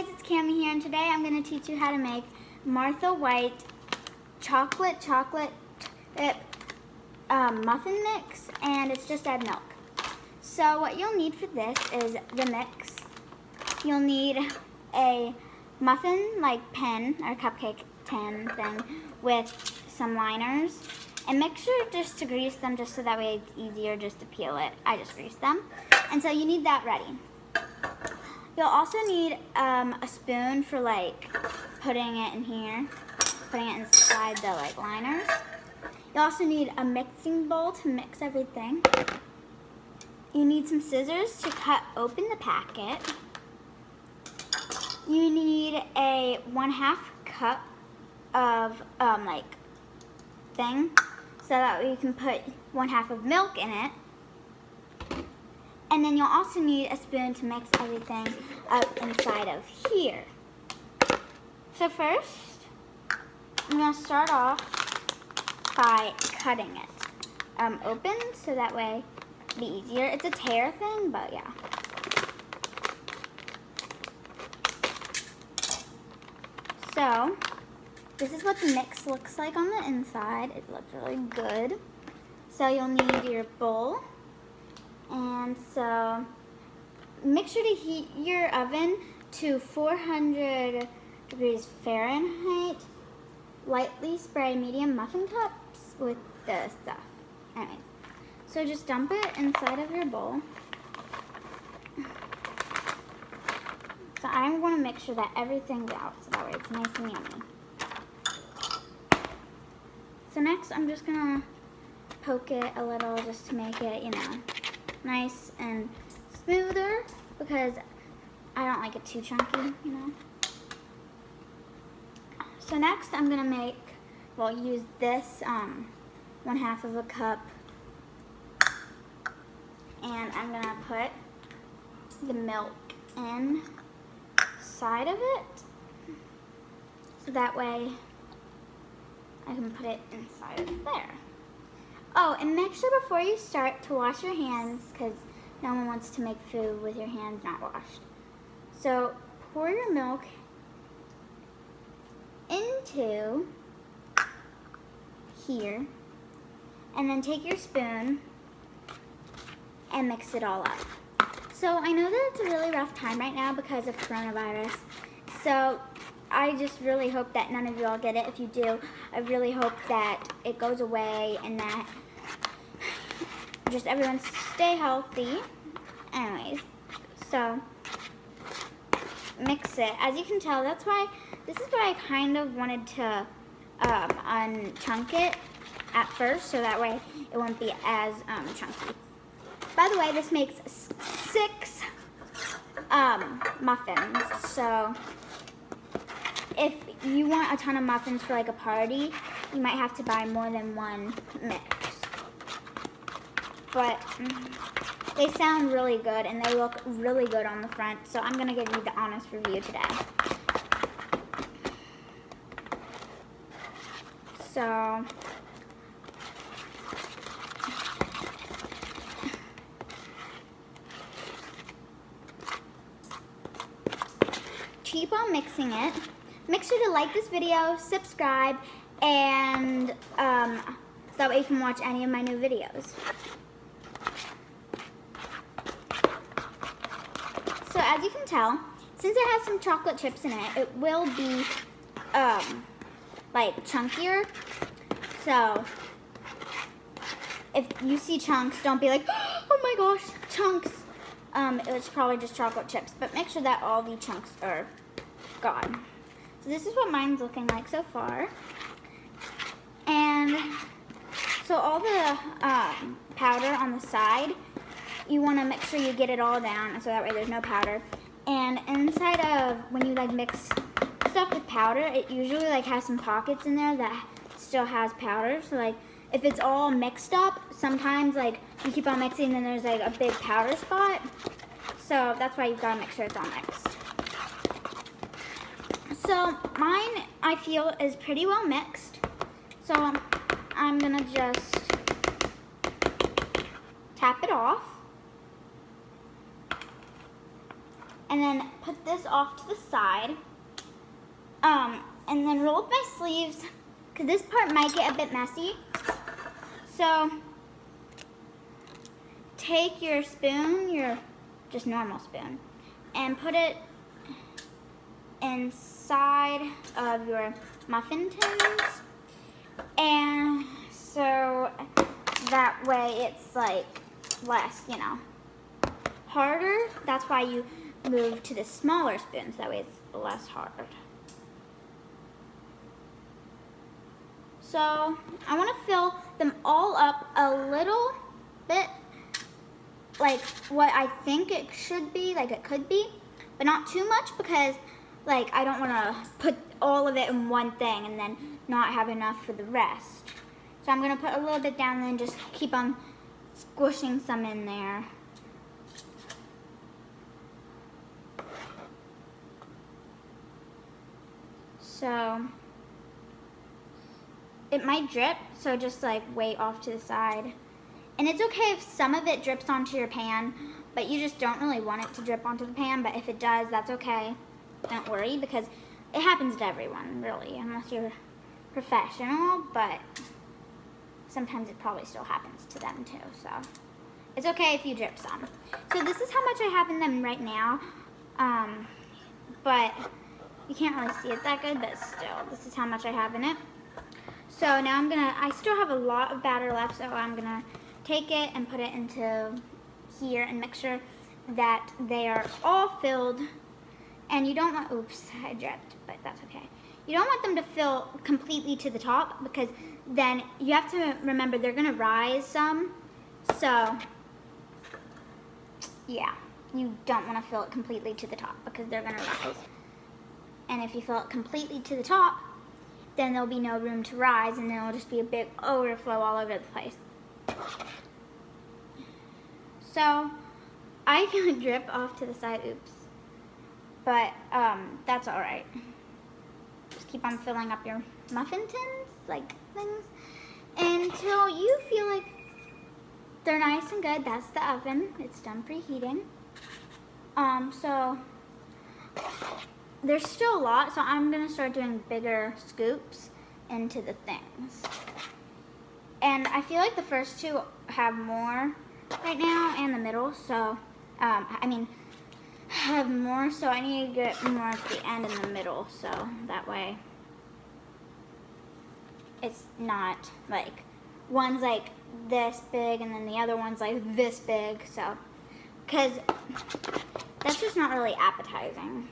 guys, it's Cammie here, and today I'm going to teach you how to make Martha White chocolate muffin mix, and it's just add milk. So what you'll need for this is the mix. You'll need a muffin pen or cupcake tin thing with some liners, and make sure just to grease them just so that way it's easier just to peel it. I just greased them, and so you need that ready. You'll also need a spoon for putting it in here, putting it inside the liners. You'll also need a mixing bowl to mix everything. You need some scissors to cut open the packet. You need a 1/2 cup of thing, so that you can put 1/2 of milk in it. And then you'll also need a spoon to mix everything up inside of here. So first, I'm going to start off by cutting it open, so that way it'll be easier. It's a tear thing, but yeah. So, this is what the mix looks like on the inside. It looks really good. So you'll need your bowl. And so, make sure to heat your oven to 400 degrees Fahrenheit. Lightly spray medium muffin cups with the stuff. Anyway, so just dump it inside of your bowl. So I'm going to make sure that everything's out, so that way it's nice and yummy. So next, I'm just going to poke it a little just to make it, nice and smoother, because I don't like it too chunky, So next I'm gonna use this 1/2 of a cup, and I'm gonna put the milk inside of it, so that way I can put it inside of there. Oh, and make sure before you start to wash your hands, because no one wants to make food with your hands not washed. So pour your milk into here, and then take your spoon and mix it all up. So I know that it's a really rough time right now because of coronavirus, so I just really hope that none of you all get it. If you do, I really hope that it goes away and that just everyone stay healthy. Anyways, so mix it. As you can tell, this is why I kind of wanted to unchunk it at first, so that way it won't be as chunky. By the way, this makes 6 muffins, so if you want a ton of muffins for a party, you might have to buy more than one mix. But they sound really good and they look really good on the front, so I'm gonna give you the honest review today. So keep on mixing it. Make sure to like this video, subscribe, and so that way you can watch any of my new videos. So as you can tell, since it has some chocolate chips in it, it will be chunkier. So if you see chunks, don't be like, oh my gosh, chunks. It's probably just chocolate chips, but make sure that all the chunks are gone. So this is what mine's looking like so far. And so all the powder on the side, you want to make sure you get it all down so that way there's no powder. And inside of, when you mix stuff with powder, it usually has some pockets in there that still has powder. So if it's all mixed up, sometimes you keep on mixing and there's a big powder spot. So that's why you've got to make sure it's all mixed. So mine, I feel, is pretty well mixed. So I'm gonna just tap it off. And then put this off to the side. And then roll up my sleeves, because this part might get a bit messy. So take your spoon, your just normal spoon, and put it inside of your muffin tins. And so that way it's like less, you know, harder. That's why you move to the smaller spoons. That way it's less hard. So I want to fill them all up a little bit like what I think it should be, like it could be, but not too much, because like I don't want to put all of it in one thing and then not have enough for the rest. So I'm going to put a little bit down and then just keep on squishing some in there. So it might drip, so just like wait off to the side. And it's okay if some of it drips onto your pan, but you just don't really want it to drip onto the pan. But if it does, that's okay. Don't worry, because it happens to everyone, really, unless you're professional, but sometimes it probably still happens to them too, so it's okay if you drip some. So this is how much I have in them right now, but you can't really see it that good, but still, this is how much I have in it. So now I still have a lot of batter left, so I'm gonna take it and put it into here and make sure that they are all filled. And you don't want, oops, I dripped, but that's okay. You don't want them to fill completely to the top, because then you have to remember they're gonna rise some. So yeah, you don't wanna fill it completely to the top because they're gonna rise. And if you fill it completely to the top, then there'll be no room to rise, and then it'll just be a big overflow all over the place. So I can drip off to the side, oops. But that's all right. Just keep on filling up your muffin tins, like things, until you feel like they're nice and good. That's the oven. It's done preheating. So there's still a lot, so I'm gonna start doing bigger scoops into the things. And I feel like the first two have more right now, and the middle, so have more, so I need to get more at the end and the middle, so that way it's not like one's like this big and then the other one's like this big, so because that's just not really appetizing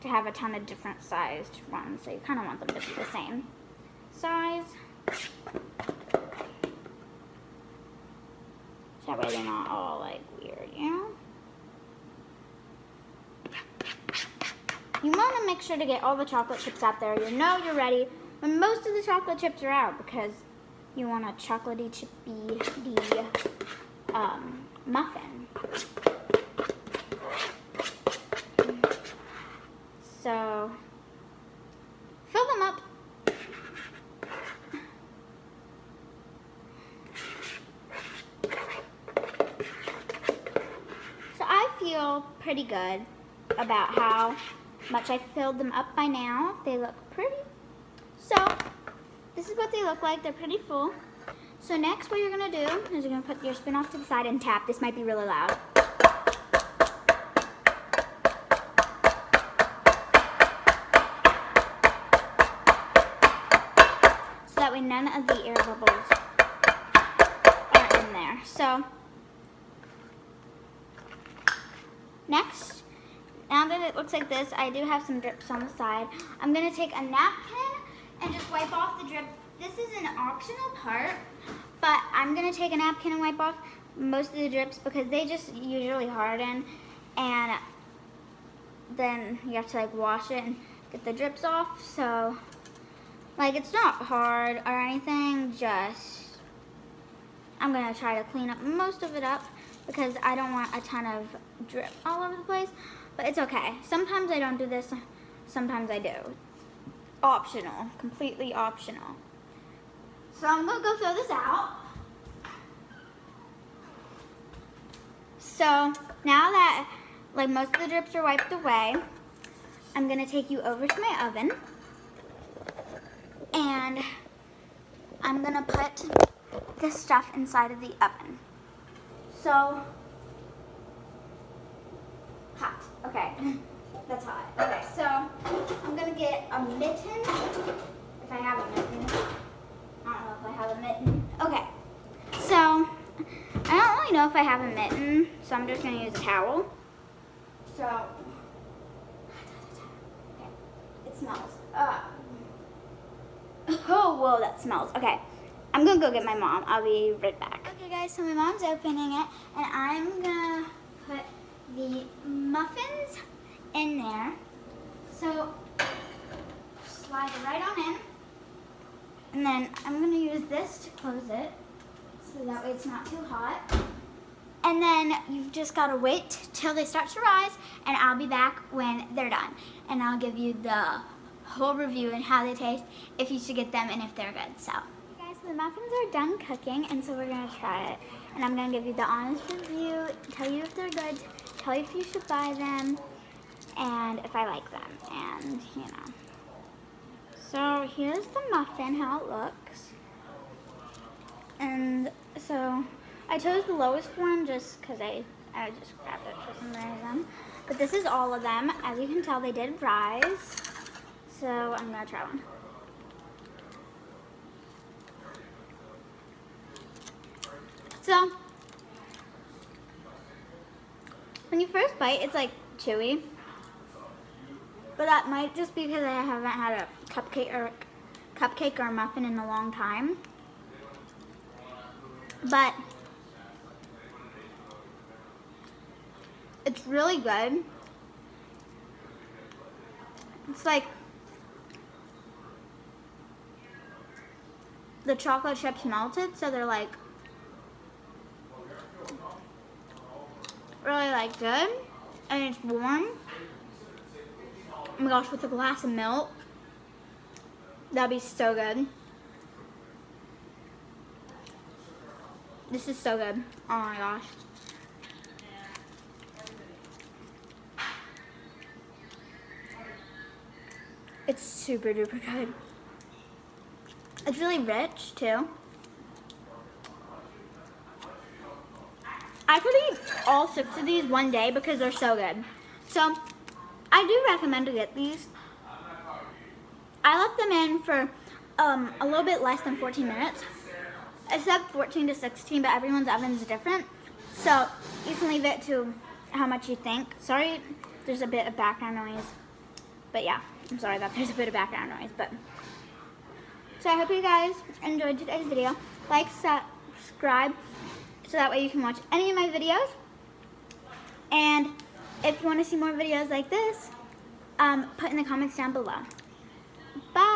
to have a ton of different sized ones, so you kind of want them to be the same size, so that way they're not all like weird, you know? You want to make sure to get all the chocolate chips out there. You know you're ready when most of the chocolate chips are out, because you want a chocolatey chippy muffin. So fill them up. So I feel pretty good about how much I filled them up by now. They look pretty. So this is what they look like. They're pretty full. So next what you're gonna do is you're gonna put your spoon off to the side and tap. This might be really loud. So that way none of the air bubbles are in there. So next, now that it looks like this, I do have some drips on the side. I'm gonna take a napkin and just wipe off the drip. This is an optional part, but I'm gonna take a napkin and wipe off most of the drips because they just usually harden, and then you have to like wash it and get the drips off. So like it's not hard or anything, just I'm gonna try to clean up most of it up because I don't want a ton of drip all over the place. But it's okay. Sometimes I don't do this, sometimes I do. Optional, completely optional. So I'm gonna go throw this out. So now that like most of the drips are wiped away, I'm gonna take you over to my oven and I'm gonna put this stuff inside of the oven. So, hot, okay, that's hot. Okay, so I'm gonna get a mitten, if I have a mitten. I don't know if I have a mitten. Okay, so I don't really know if I have a mitten, so I'm just gonna use a towel. So, okay, it smells. Oh, whoa, that smells. Okay, I'm gonna go get my mom. I'll be right back. Okay, guys, so my mom's opening it, and I'm gonna put the muffins in there. So, slide it right on in. And then I'm gonna use this to close it, so that way it's not too hot. And then you've just gotta wait till they start to rise, and I'll be back when they're done. And I'll give you the whole review and how they taste, if you should get them, and if they're good, so. Okay, guys, so the muffins are done cooking, and so we're gonna try it. And I'm gonna give you the honest review, tell you if they're good, tell you if you should buy them, and if I like them, and you know. So here's the muffin, how it looks. And so I chose the lowest one just because I just grabbed it for some reason. But this is all of them. As you can tell, they did rise. So I'm gonna try one. So when you first bite, it's like chewy. But that might just be because I haven't had a cupcake or a muffin in a long time. But it's really good. It's like the chocolate chips melted, so they're like really like good, and it's warm. Oh my gosh, with a glass of milk, that'd be so good. This is so good. Oh my gosh. It's super duper good. It's really rich too. I could eat all 6 of these one day because they're so good. So I do recommend to get these. I left them in for a little bit less than 14 minutes. It said 14 to 16, but everyone's oven is different. So you can leave it to how much you think. Sorry, there's a bit of background noise. But yeah, I'm sorry that there's a bit of background noise. But so I hope you guys enjoyed today's video. Like, subscribe, so that way you can watch any of my videos. And if you want to see more videos like this, put in the comments down below. Bye.